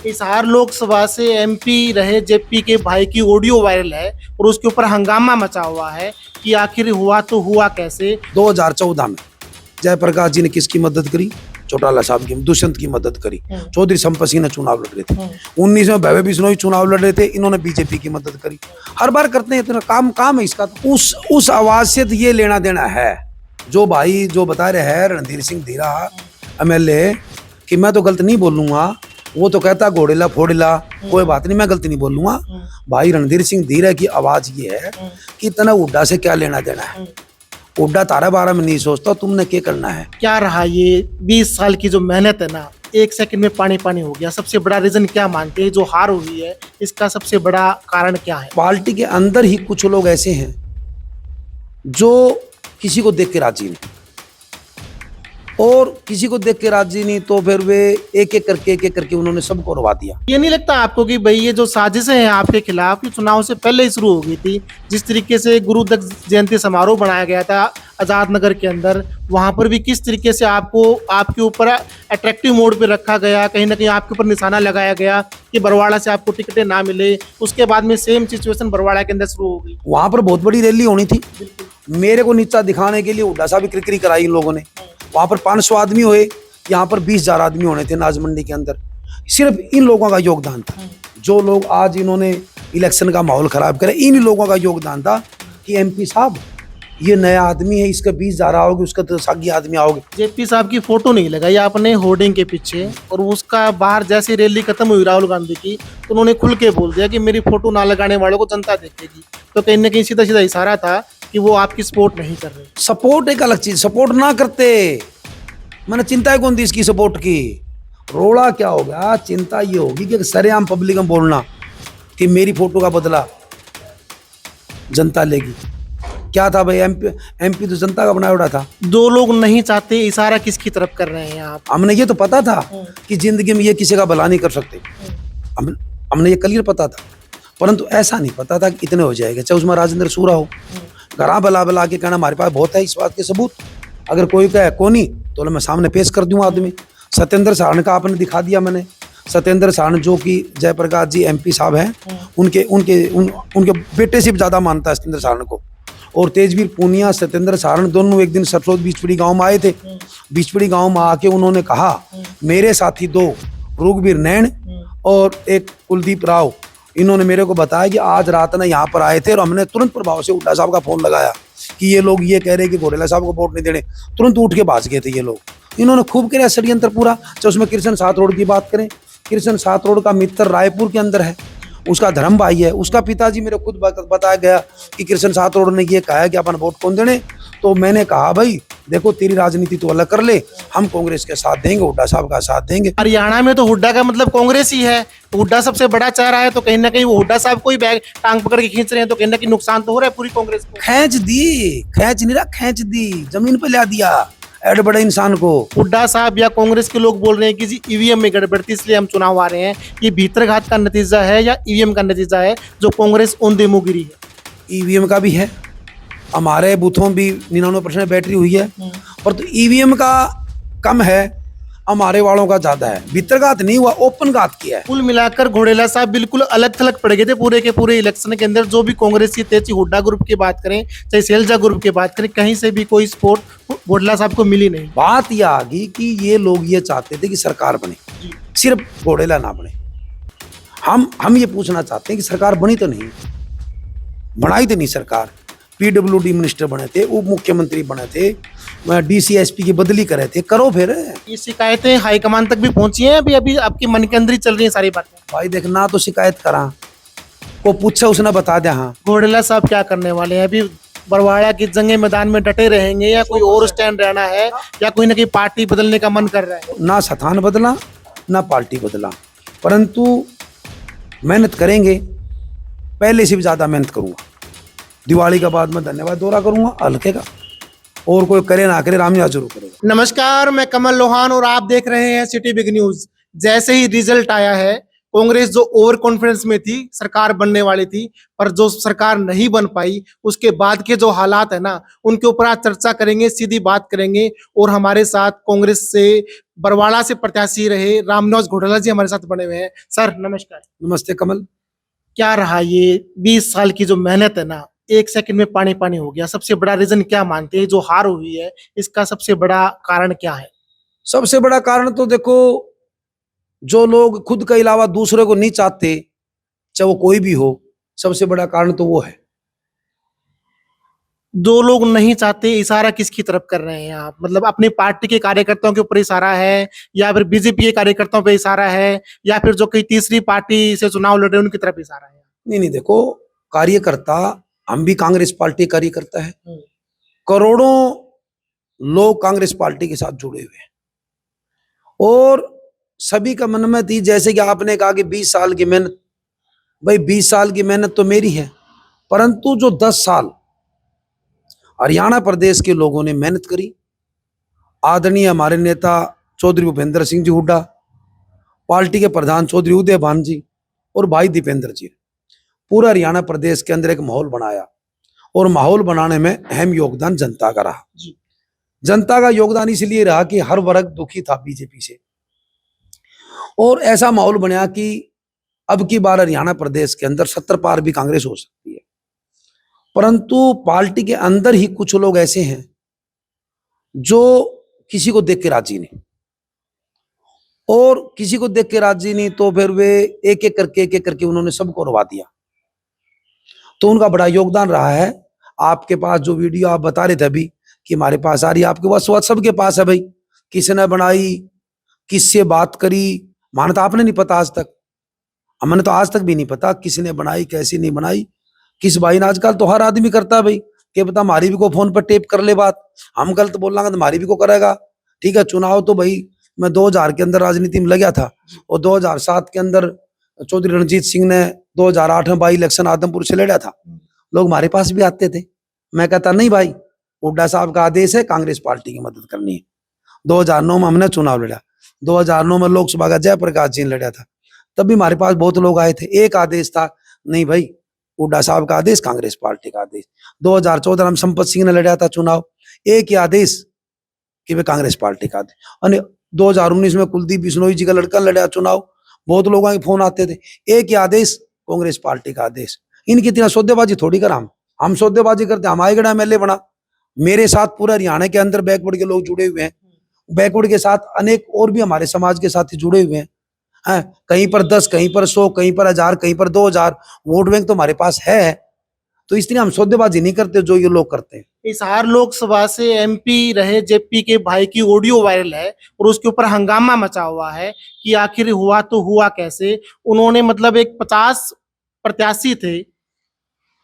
हिसार लोकसभा से एमपी रहे जेपी के भाई की ऑडियो वायरल है और उसके ऊपर हंगामा मचा हुआ है कि आखिर हुआ तो हुआ कैसे। 2014 में जयप्रकाश जी ने किसकी मदद करी? चौटाला साहब की, दुष्यंत की मदद करी। चौधरी संपत सिंह ने चुनाव लड़ रहे थे। 19 में भव्य बिश्नोई चुनाव लड़ रहे थे, इन्होंने बीजेपी की मदद करी। हर बार करते हैं, इतना काम है इसका। तो उस आवाज से तो ये लेना देना है। जो भाई जो बता रहे हैं रणधीर सिंह धीरा एमएलए कि मैं तो गलत नहीं बोलूंगा, वो तो कहता घोड़ेला फोड़ेला, कोई बात नहीं, मैं गलत नहीं बोलूंगा। भाई रणधीर सिंह धीरा की आवाज ये है कि इतना हुड्डा से क्या लेना देना है। हुड्डा तारा बारा में नहीं सोचता तुमने क्या करना है। क्या रहा ये 20 साल की जो मेहनत है ना, एक सेकंड में पानी पानी हो गया। सबसे बड़ा रीजन क्या मानते हैं जो हार हुई है, इसका सबसे बड़ा कारण क्या है? पार्टी के अंदर ही कुछ लोग ऐसे हैं जो किसी को देख के राजी नहीं, और किसी को देख के राजी नहीं तो फिर वे एक एक करके उन्होंने सबको रवा दिया। ये नहीं लगता आपको कि भाई ये जो साजिशें हैं आपके खिलाफ, ये चुनाव से पहले ही शुरू हो गई थी? जिस तरीके से गुरु दत्त जयंती समारोह बनाया गया था आजाद नगर के अंदर, वहां पर भी किस तरीके से आपको आपके ऊपर अट्रैक्टिव मोड पे रखा गया, कहीं ना कहीं आपके ऊपर निशाना लगाया गया कि बरवाड़ा से आपको टिकटें ना मिले। उसके बाद में सेम सिचुएशन बरवाड़ा के अंदर शुरू हो गई। वहां पर बहुत बड़ी रैली होनी थी, मेरे को नीचा दिखाने के लिए हुड्डा साहब क्रिकरी कराई इन लोगों ने। वहां पर 500 आदमी हुए, यहाँ पर 20,000 आदमी होने थे नाज मंडी के अंदर। सिर्फ इन लोगों का योगदान था। जो लोग आज इन्होंने इलेक्शन का माहौल खराब करे, इन लोगों का योगदान था कि एमपी साहब ये नया आदमी है, इसका 20,000 आओगे, उसका तो सागी आदमी आओगे। जेपी साहब की फोटो नहीं लगाई आपने होर्डिंग के पीछे, और उसका बाहर जैसे रैली खत्म हुई राहुल गांधी की तो उन्होंने खुल के बोल दिया कि मेरी फोटो ना लगाने वालों को जनता देखेगी। तो कहीं ना कहीं सीधा सीधा इशारा था कि वो आपकी सपोर्ट नहीं कर रहे। सपोर्ट एक अलग चीज, सपोर्ट ना करते मैंने चिंता कौन थी इसकी सपोर्ट की। रोड़ा क्या होगा, चिंता ये होगी कि सरेआम पब्लिक में बोलना कि मेरी फोटो का बदला जनता लेगी। क्या था भाई, एमपी तो जनता का बनाया हुआ था। दो लोग नहीं चाहते, इशारा किसकी तरफ कर रहे हैं आप? हमने ये तो पता था कि जिंदगी में ये किसी का भला नहीं कर सकते, हमने ये क्लियर पता था, परंतु ऐसा नहीं पता था कि इतने हो जाएगा। चाहे उसमें राजेंद्र सूरा हो, घरा बला बला के कहना हमारे पास बहुत है इस बात के सबूत। अगर कोई कहे कोनी तो मैं सामने पेश कर दूंगा आदमी। सत्येंद्र सारण का आपने दिखा दिया मैंने। सत्येंद्र सारण जो कि जयप्रकाश जी एमपी साहब हैं, उनके बेटे से भी ज्यादा मानता है सत्येंद्र सारण को। और तेजवीर पूनिया, सत्येंद्र सारण दोनों एक दिन सरसोद बीचपड़ी गांव में आए थे। बीचपड़ी गांव में आके उन्होंने कहा मेरे साथी 2 रुगवीर नैन और एक कुलदीप राव, इन्होंने मेरे को बताया कि आज रात ना यहाँ पर आए थे और हमने तुरंत प्रभाव से हुड्डा साहब का फोन लगाया कि ये लोग ये कह रहे कि घोड़ेला साहब को वोट नहीं देने। तुरंत उठ के भाज गए थे ये लोग। इन्होंने खूब किया षड्यंत्र पूरा। चाहे उसमें कृष्ण सात रोड की बात करें, कृष्ण सात रोड का मित्र रायपुर के अंदर है, उसका धर्म भाई है, उसका पिताजी मेरे खुद बताया गया कि कृष्ण सात रोड ने ये कहा कि अपन वोट कौन देने। तो मैंने कहा भाई देखो तेरी राजनीति तो अलग कर ले, हम कांग्रेस के साथ देंगे, हुड्डा साहब का साथ देंगे। हरियाणा में तो हुड्डा का मतलब कांग्रेस ही है, हुड्डा सबसे बड़ा चेहरा है, तो कहीं ना कहीं वो हुड्डा साहब को ही बैग टांग पकड़ के खींच रहे हैं, तो कहीं ना कहीं नुकसान तो हो रहा है पूरी कांग्रेस को। खींच नहीं रहा, खींच दी, जमीन पे ला दिया ऐड बड़े इंसान को। हुड्डा साहब या कांग्रेस के लोग बोल रहे हैं कि जी ईवीएम में गड़बड़ थी इसलिए हम चुनाव आ रहे हैं। ये भीतरघात का नतीजा है या ईवीएम का नतीजा है जो कांग्रेस ओंधे मुंह गिरी है? ईवीएम का भी है, हमारे बूथों भी 99% बैटरी हुई है, पर तो ईवीएम का कम है, हमारे वालों का ज्यादा है। भीतरघात नहीं हुआ, ओपन घात किया है। कुल मिलाकर घोड़ेला साहब बिल्कुल अलग थलग पड़ गए थे पूरे के पूरे इलेक्शन के अंदर। जो भी कांग्रेस की तेजी हुड्डा ग्रुप की बात करें चाहे सैलजा ग्रुप की बात करें, कहीं से भी कोई सपोर्ट घोड़ेला साहब को मिली नहीं। बात यह आ गई कि ये लोग ये चाहते थे कि सरकार बने, सिर्फ घोड़ेला ना बने। हम ये पूछना चाहते हैं कि सरकार बनी तो नहीं, बनाई तो नहीं सरकार। पीडब्ल्यूडी मिनिस्टर बने थे, उप मुख्यमंत्री बने थे, डीसीएसपी की बदली करे थे, करो फिर। ये शिकायतें हाईकमान तक भी पहुंची हैं? अभी आपके मन के अंदर ही चल रही है सारी बातें? भाई देख ना तो शिकायत करा, को पूछा उसने बता दिया। हाँ, घोड़ेला साहब क्या करने वाले हैं? अभी बरवाड़ा की जंगे मैदान में डटे रहेंगे या कोई और स्टैंड रहना है, या कोई ना कोई पार्टी बदलने का मन कर रहा है? ना स्थान बदला ना पार्टी बदला, परंतु मेहनत करेंगे, पहले से भी ज्यादा मेहनत करूंगा। दिवाली का बाद में धन्यवाद दौरा करूंगा हल्के का, और कोई करे ना करे राम जरूर करेगा। नमस्कार, मैं कमल लोहान और आप देख रहे हैं सिटी बिग न्यूज। जैसे ही रिजल्ट आया है कांग्रेस जो ओवर कॉन्फिडेंस में थी, सरकार बनने वाली थी, पर जो सरकार नहीं बन पाई, उसके बाद के जो हालात है ना, उनके ऊपर आज चर्चा करेंगे, सीधी बात करेंगे। और हमारे साथ कांग्रेस से बरवाड़ा से प्रत्याशी रहे रामनिवास घोटाला जी हमारे साथ बने हुए हैं। सर नमस्कार। नमस्ते कमल। क्या रहा ये 20 साल की जो मेहनत है ना, एक सेकंड में पानी पानी हो गया। सबसे बड़ा रीजन क्या मानते हैं जो हार हुई है, इसका सबसे बड़ा कारण क्या है? सबसे बड़ा कारण तो देखो, जो लोग खुद के अलावा दूसरे को नहीं चाहते, चाहे वो कोई भी हो, सबसे बड़ा कारण तो वो है। जो लोग नहीं चाहते, इशारा किसकी तरफ कर रहे हैं आप? मतलब अपनी पार्टी के कार्यकर्ताओं के ऊपर इशारा है, या फिर बीजेपी के कार्यकर्ताओं पे इशारा है, या फिर जो कोई तीसरी पार्टी से चुनाव लड़ रहे हैं उनकी तरफ इशारा है? नहीं नहीं, देखो, कार्यकर्ता, हम भी कांग्रेस पार्टी कार्यकर्ता है। करोड़ों लोग कांग्रेस पार्टी के साथ जुड़े हुए हैं और सभी का मन में थी, जैसे कि आपने कहा कि 20 साल की मेहनत, भाई 20 साल की मेहनत तो मेरी है, परंतु जो 10 साल हरियाणा प्रदेश के लोगों ने मेहनत करी, आदरणीय हमारे नेता चौधरी भूपेंद्र सिंह जी हुड्डा, पार्टी के प्रधान चौधरी उदय भान जी और भाई दीपेंद्र जी, पूरा हरियाणा प्रदेश के अंदर एक माहौल बनाया और माहौल बनाने में अहम योगदान जनता का रहा। जनता का योगदान इसलिए रहा कि हर वर्ग दुखी था बीजेपी से, और ऐसा माहौल बना कि अब की बार हरियाणा प्रदेश के अंदर 70 पार भी कांग्रेस हो सकती है। परंतु पार्टी के अंदर ही कुछ लोग ऐसे हैं जो किसी को देख के राजी नहीं, और किसी को देख के राजी नहीं तो फिर वे एक एक करके उन्होंने सबको रवा दिया। तो उनका बड़ा योगदान रहा है। आपके पास जो वीडियो आप बता रहे थे अभी कि हमारे पास आ रही है, आपके पास सबके पास है भाई, किसने बनाई, किससे बात करी, माना तो आपने नहीं पता आज तक, हमने तो आज तक भी नहीं पता किसने बनाई, कैसी नहीं बनाई, किस भाई ने। आजकल तो हर आदमी करता है भाई, कि पता हमारी भी को फोन पर टेप कर ले बात, हम गलत बोल रहे तो हमारी भी को करेगा। ठीक है, चुनाव तो भाई मैं 2000 के अंदर राजनीति में लगा था, और 2007 के अंदर चौधरी रणजीत सिंह ने 2008 में बाई इलेक्शन आदमपुर से लड़ा था। लोग हमारे पास भी आते थे, मैं कहता नहीं भाई, हुड्डा साहब का आदेश है, कांग्रेस पार्टी की मदद करनी है। 2009 में हमने चुनाव लड़ा, 2009 में लोकसभा का जयप्रकाश जी ने लड़ा था, तब भी हमारे पास बहुत लोग आए थे। एक आदेश था, नहीं भाई हुड्डा साहब का आदेश, कांग्रेस पार्टी का आदेश। 2014 में संपत सिंह ने लड़ा था चुनाव, एक ही आदेश कि वे कांग्रेस पार्टी का आदेश। और 2019 में कुलदीप बिश्नोई जी का लड़का लड़ा चुनाव, बहुत लोगों के फोन आते थे, एक ही आदेश, कांग्रेस पार्टी का आदेश। इनकी इतना सौदेबाजी थोड़ी कर, हम सौदेबाजी करते, हम आएगड़ा एमएलए बना। मेरे साथ पूरा हरियाणा के अंदर बैकवर्ड के लोग जुड़े हुए हैं, बैकवर्ड के साथ अनेक और भी हमारे समाज के साथी जुड़े हुए हैं। कहीं पर 10, कहीं पर 100, कहीं पर 1000, कहीं पर 2000 वोट बैंक तो हमारे पास है। तो इसलिए हम सौदेबाजी नहीं करते जो ये लोग करते हैं। हिसार लोकसभा से एमपी रहे जेपी के भाई की ऑडियो वायरल है और उसके ऊपर हंगामा मचा हुआ है कि आखिर हुआ तो हुआ कैसे। उन्होंने मतलब एक 50 प्रत्याशी थे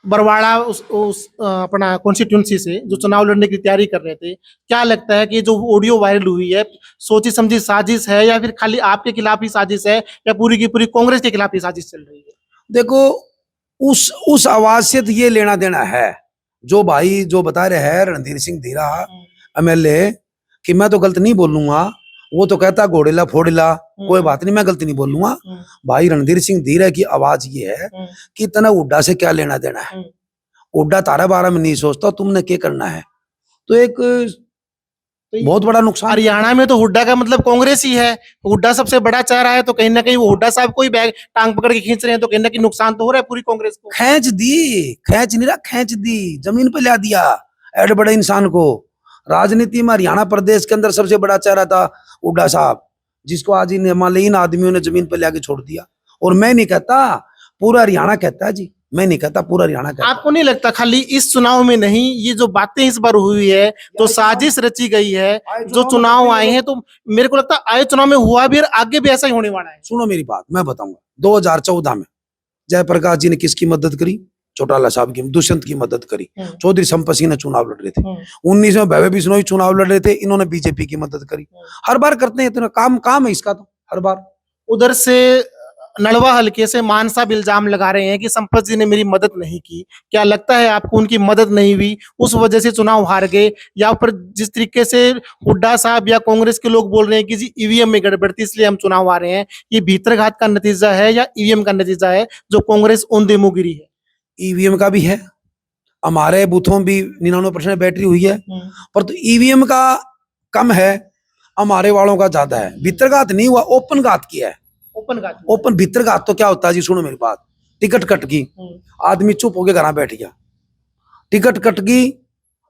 बरवाड़ा उस अपना कॉन्स्टिट्यूंसी से जो चुनाव लड़ने की तैयारी कर रहे थे। क्या लगता है कि जो ऑडियो वायरल हुई है सोची समझी साजिश है, या फिर खाली आपके खिलाफ ही साजिश है, या पूरी की पूरी कांग्रेस के खिलाफ ही साजिश चल रही है? देखो, उस आवाज से तो ये लेना देना है, जो भाई जो बता रहे हैं रणधीर सिंह धीरा एमएलए, कि मैं तो गलत नहीं बोलूंगा, वो तो कहता घोड़ेला फोड़ेला, कोई बात नहीं, मैं गलत नहीं बोलूंगा। भाई रणधीर सिंह धीरा की आवाज ये है कि तना हुड्डा से क्या लेना देना है, हुड्डा तारा बारा में नहीं सोचता, तुमने क्या करना है। तो एक बहुत बड़ा नुकसान। हरियाणा में तो हुड्डा का मतलब कांग्रेस ही है, हुड्डा सबसे बड़ा चेहरा है, तो कहीं ना कहीं वो हुड्डा साहब को ही बैग टांग पकड़ के खींच रहे हैं, तो कहीं ना कहीं नुकसान तो हो रहा है पूरी कांग्रेस को। खींच नहीं रहा, खींच दी, जमीन पे ला दिया ऐड बड़े इंसान को। राजनीति में हरियाणा प्रदेश के अंदर सबसे बड़ा चेहरा था हुड्डा साहब, जिसको आज इन हिमालयीन आदमियों ने जमीन पे लाके छोड़ दिया। और मैं नहीं कहता, पूरा हरियाणा कहता है जी, मैं नहीं कहता, पूरा हरियाणा कहता। आपको नहीं लगता खाली इस चुनाव में नहीं, ये जो बातें इस बार हुई है, जो साजिश रची गई है, जो चुनाव आए हैं, तो मेरे को लगता है आए चुनाव में हुआ भी और आगे भी ऐसा ही होने वाला है। सुनो मेरी बात, मैं बताऊंगा। 2014 में जयप्रकाश जी ने किसकी मदद करी? चौटाला साहब की, दुष्यंत की मदद करी। चौधरी संपत सिंह ने चुनाव लड़ रहे थे। 19 में भव्य बिश्नोई चुनाव लड़ रहे थे, इन्होंने बीजेपी की मदद करी। हर बार करते हैं, इतना काम है इसका तो हर बार। उधर से नलवा हल्के से मान साहब इल्जाम लगा रहे हैं कि संपत जी ने मेरी मदद नहीं की। क्या लगता है आपको उनकी मदद नहीं हुई, उस वजह से चुनाव हार गए? या फिर जिस तरीके से हुड्डा साहब या कांग्रेस के लोग बोल रहे हैं कि जी ईवीएम में गड़बड़ थी इसलिए हम चुनाव हारे हैं, ये भीतरघात का नतीजा है या ईवीएम का नतीजा है जो कांग्रेस औंधे मुंह गिरी है? ईवीएम का भी है, हमारे बूथों भी 99% बैटरी हुई है, पर तो ईवीएम का कम है, हमारे वालों का ज्यादा है। भीतरघात नहीं हुआ, ओपन घात किया है। ओपन घात। ओपन भीतरघात तो क्या होता है जी, सुनो मेरी बात। टिकट कट गई, आदमी चुप होके घर बैठ गया। टिकट कट गई,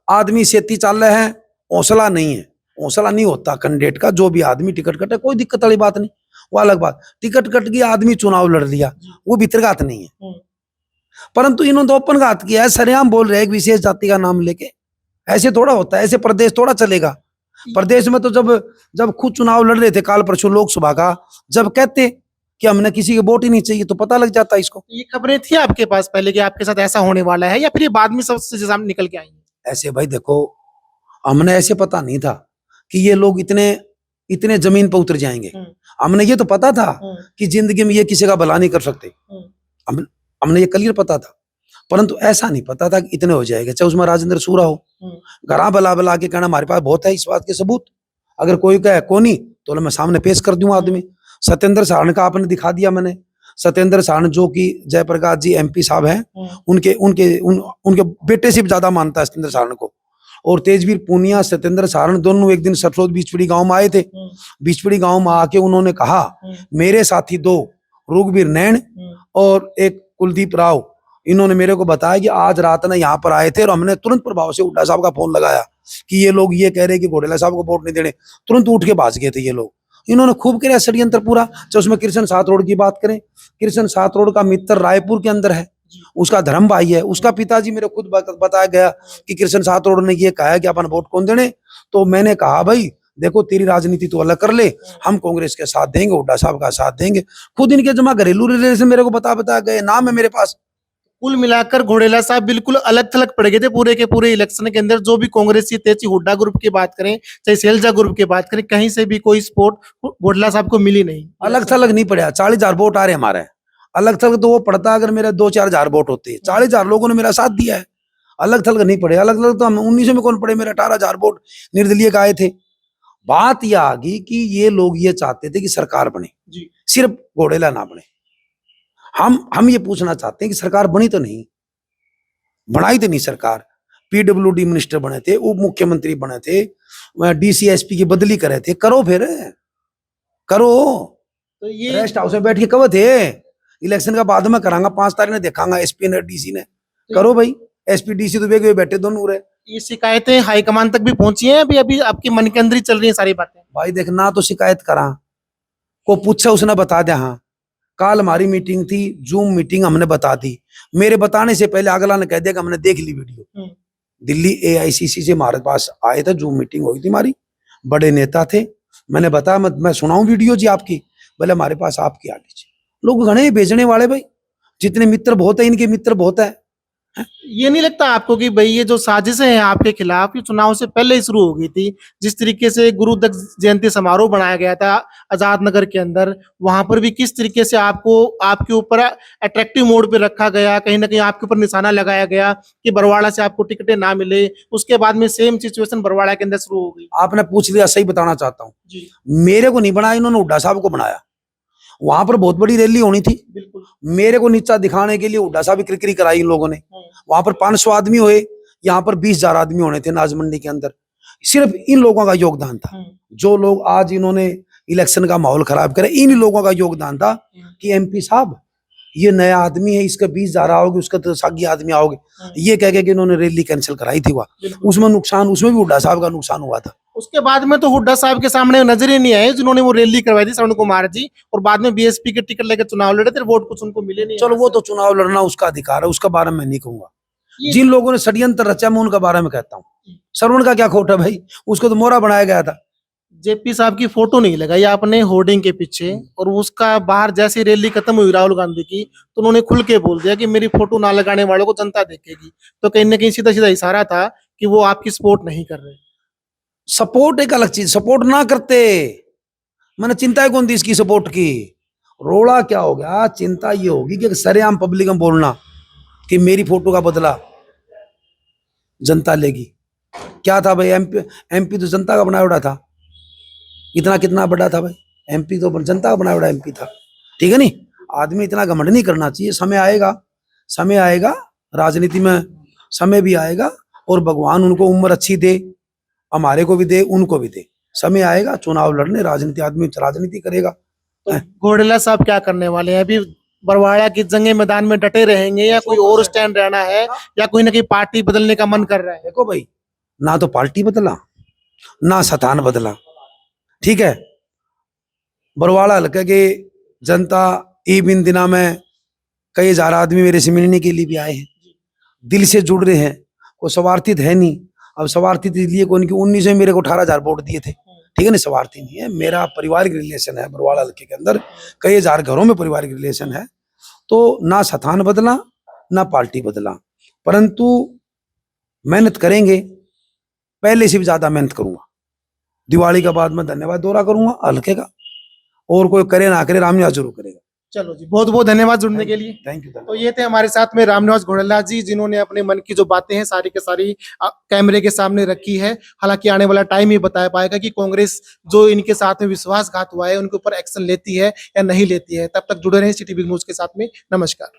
आदमी सेती चल रहा है, हौसला नहीं है। हौसला नहीं होता कैंडिडेट का, जो भी आदमी टिकट कटे कोई दिक्कत वाली बात नहीं, वो अलग बात। टिकट कट गई, आदमी चुनाव लड़ लिया, वो भीतरघात नहीं है। परंतु इन्होंने तो ओपन घात किया है, सरेआम बोल रहे हैं एक विशेष जाति का नाम लेके। ऐसे थोड़ा होता है, ऐसे प्रदेश थोड़ा चलेगा। प्रदेश में तो जब खुद चुनाव लड़ रहे थे काल परसों लोकसभा का, जब कहते कि हमने किसी के वोट ही नहीं चाहिए तो पता लग जाता इसको। ये खबरें थी आपके पास पहले कि आपके साथ ऐसा होने वाला है, या फिर ये बाद में सबसे सामने निकल के आई है? ऐसे भाई देखो, हमने ऐसे पता नहीं था कि ये लोग इतने जमीन पर उतर जाएंगे। हमने ये तो पता था कि जिंदगी में ये किसी का भला नहीं कर सकते, हमने ये क्लियर पता था। परंतु ऐसा नहीं पता था कि इतने हो जाएगा। चाहे उसमें राजेंद्र सूरा हो, घरा बला बला के कहना हमारे पास बहुत है इस बात के सबूत। अगर कोई कहे कोनी तो मैं सामने पेश कर दूं आदमी। सत्येंद्र सारण का आपने दिखा दिया मैंने। सत्येंद्र सारण जो कि जयप्रकाश जी एमपी साहब हैं, उनके बेटे से भी ज्यादा मानता है सत्येंद्र सारण को। और तेजवीर पूनिया, सत्येंद्र सारण दोनों एक दिन सरसोद बीचपड़ी गांव में आए थे। बीचपड़ी गांव में आके उन्होंने कहा मेरे साथी दो रुगवीर नैन और एक कुलदीप राव, इन्होंने मेरे को बताया कि आज रात में यहाँ पर आए थे और हमने तुरंत प्रभाव से हुड्डा साहब का फोन लगाया कि ये लोग ये कह रहे हैं कि घोडेला साहब को वोट नहीं देने। तुरंत उठ के भाज गए थे ये लोग। इन्होंने खूब किया षड्यंत्र पूरा। चाहे उसमें कृष्ण सातरोड की बात करें, कृष्ण सातरोड का मित्र रायपुर के अंदर है, उसका धर्म भाई है। उसका पिताजी मेरे खुद बताया गया कि कृष्ण सातरोड ने ये कहा कि अपन वोट कौन देने। तो मैंने कहा भाई देखो तेरी राजनीति तो अलग कर ले, हम कांग्रेस के साथ देंगे, हुड्डा साहब का साथ देंगे। खुद इनके जमा घरेलू रिलेशन मेरे को बता गए, नाम है मेरे पास। कुल मिलाकर घोडेला साहब बिल्कुल अलग थलग पड़ गए थे पूरे के पूरे इलेक्शन के अंदर। जो भी कांग्रेस थे, चाहे हुड्डा ग्रुप की बात करें चाहे सैलजा ग्रुप की बात करें, कहीं से भी कोई सपोर्ट घोडेला साहब को मिली नहीं। अलग थलग नहीं पड़ा। 40,000 वोट आ रहे हमारे। अलग थलग तो वो पड़ता अगर मेरे 2-4 हजार वोट होते। 40,000 लोगों ने मेरा साथ दिया है, अलग थलग नहीं पड़े। अलग थलग तो हम 19 में कौन पड़े, मेरे 18,000 वोट निर्दलीय का आए थे। बात यह आ गई कि ये लोग ये चाहते थे कि सरकार बने जी, सिर्फ घोडेला ना बने। हम ये पूछना चाहते हैं कि सरकार बनी तो नहीं, बनाई तो नहीं सरकार। पीडब्ल्यूडी मिनिस्टर बने थे, उप मुख्यमंत्री बने थे, डीसीएसपी की बदली करे थे। करो फिर करो। तो ये रेस्ट हाउस में बैठ के कब थे? इलेक्शन का बाद में करांगा, 5 तारीख ने देखांगा एसपी ने डीसी ने। करो भाई, एसपी डीसी तो बेगे बैठे दोनों रहे। ये शिकायतें हाईकमान तक भी पहुंची हैं? अभी आपकी मन के अंदर ही चल रही है सारी बातें? भाई देख, ना तो शिकायत करा, को पूछा उसने बता दिया। हाँ, कल हमारी मीटिंग थी, जूम मीटिंग, हमने बता दी। मेरे बताने से पहले अगला ने कह दिया कि हमने देख ली वीडियो। दिल्ली एआईसीसी से हमारे पास आए थे, जूम मीटिंग हुई थी हमारी, बड़े नेता थे। मैंने बताया मैं सुनाऊं वीडियो जी आपकी? बोले हमारे पास आपकी आ लीजिए। लोग घने भेजने वाले भाई, जितने मित्र बहुत है इनके मित्र बहुत है। ये नहीं लगता आपको कि भाई ये जो साजिशें हैं आपके खिलाफ, ये चुनाव से पहले ही शुरू हो गई थी? जिस तरीके से गुरु दत्त जयंती समारोह बनाया गया था आजाद नगर के अंदर, वहां पर भी किस तरीके से आपको आपके ऊपर अट्रैक्टिव मोड पे रखा गया, कहीं ना कहीं आपके ऊपर निशाना लगाया गया कि बरवाड़ा से आपको टिकटें ना मिले। उसके बाद में सेम सिचुएशन बरवाड़ा के अंदर शुरू हो गई। आपने पूछ लिया, सही बताना चाहता हूँ। मेरे को नहीं बनाया इन्होंने, हुड्डा साहब को बनाया। वहां पर बहुत बड़ी रैली होनी थी, बिल्कुल मेरे को नीचा दिखाने के लिए हुड्डा साहब क्रिकरी कराई इन लोगों ने। वहां पर 500 आदमी हुए, यहाँ पर 20,000 आदमी होने थे नाज मंडी के अंदर। सिर्फ इन लोगों का योगदान था। जो लोग आज इन्होंने इलेक्शन का माहौल खराब करे, इन लोगों का योगदान था कि एमपी साहब ये नया आदमी है, इसका 20,000 आओगे, उसका तो सागी आदमी आओगे, ये कह के कि इन्होंने रैली कैंसिल कराई थी। वह उसमें नुकसान, उसमें भी हुड्डा साहब का नुकसान हुआ था। उसके बाद में तो हुड्डा साहब के सामने नजर ही नहीं आए जिन्होंने वो रैली करवाई थी, श्रवण कुमार जी, और बाद में बीएसपी के टिकट लेकर चुनाव लड़े थे, वोट कुछ उनको मिले नहीं। चलो वो तो चुनाव लड़ना उसका अधिकार है, उसका बारे में नहीं कहूंगा। जिन लोगों ने षड्यंत्र रचा मैं उनका बारे में कहता हूँ। श्रवण का क्या खोट है भाई, उसको तो मोहरा बनाया गया था। जेपी साहब की फोटो नहीं लगाई आपने होर्डिंग के पीछे, और उसका बाहर जैसी रैली खत्म हुई राहुल गांधी की तो उन्होंने खुल के बोल दिया कि मेरी फोटो ना लगाने वालों को जनता देखेगी। तो कहीं ना कहीं सीधा सीधा इशारा था कि वो आपकी सपोर्ट नहीं कर रहे। सपोर्ट एक अलग चीज, सपोर्ट ना करते मैंने चिंता है कौन थी इसकी सपोर्ट की। रोड़ा क्या हो गया, चिंता ये होगी कि सरेआम पब्लिक में बोलना कि मेरी फोटो का बदला जनता लेगी। क्या था भाई, एमपी तो जनता का बनाया हुआ था, इतना कितना बड़ा था भाई, एमपी तो जनता का बनाया हुआ एमपी था, ठीक है नहीं। आदमी इतना घमंड नहीं करना चाहिए। समय आएगा राजनीति में, समय भी आएगा और भगवान उनको उम्र अच्छी दे, हमारे को भी दे, उनको भी दे। समय आएगा, चुनाव लड़ने, राजनीति आदमी राजनीति करेगा। तो घोड़ेला साहब क्या करने वाले हैं अभी? बरवाड़ा की जंगे मैदान में डटे रहेंगे या कोई और स्टैंड रहना है, या कोई ना कोई पार्टी बदलने का मन कर रहा है? देखो भाई, ना तो पार्टी बदला, ना स्थान बदला, ठीक है। बरवाड़ा हल्के के जनता बिन दिना में कई हजार आदमी मेरे से मिलने के लिए भी आए हैं, दिल से जुड़ रहे हैं, कोई स्वार्थित है नहीं। अब स्वार्थित इसलिए कौन कि 19 में मेरे को 18,000 वोट दिए थे, ठीक है ना, स्वार्थी नहीं है। मेरा पारिवारिक रिलेशन है बरवाड़ा हल्के के अंदर, कई हजार घरों में पारिवारिक रिलेशन है। तो ना स्थान बदला, ना पार्टी बदला, परंतु मेहनत करेंगे, पहले से भी ज्यादा मेहनत करूंगा। दिवाली के बाद मैं धन्यवाद दौरा करूंगा हल्के का, और कोई करे ना करे, रामनिवास जरूर करेगा। चलो जी, बहुत बहुत धन्यवाद जुड़ने के लिए। Thank you. तो ये थे हमारे साथ में रामनिवास घोड़ेला जी, जिन्होंने अपने मन की जो बातें हैं सारी के सारी कैमरे के सामने रखी है। हालांकि आने वाला टाइम ही बता पाएगा कि कांग्रेस जो इनके साथ में विश्वासघात हुआ है उनके ऊपर एक्शन लेती है या नहीं लेती है। तब तक जुड़े रहें सिटी बिग न्यूज के साथ में। नमस्कार।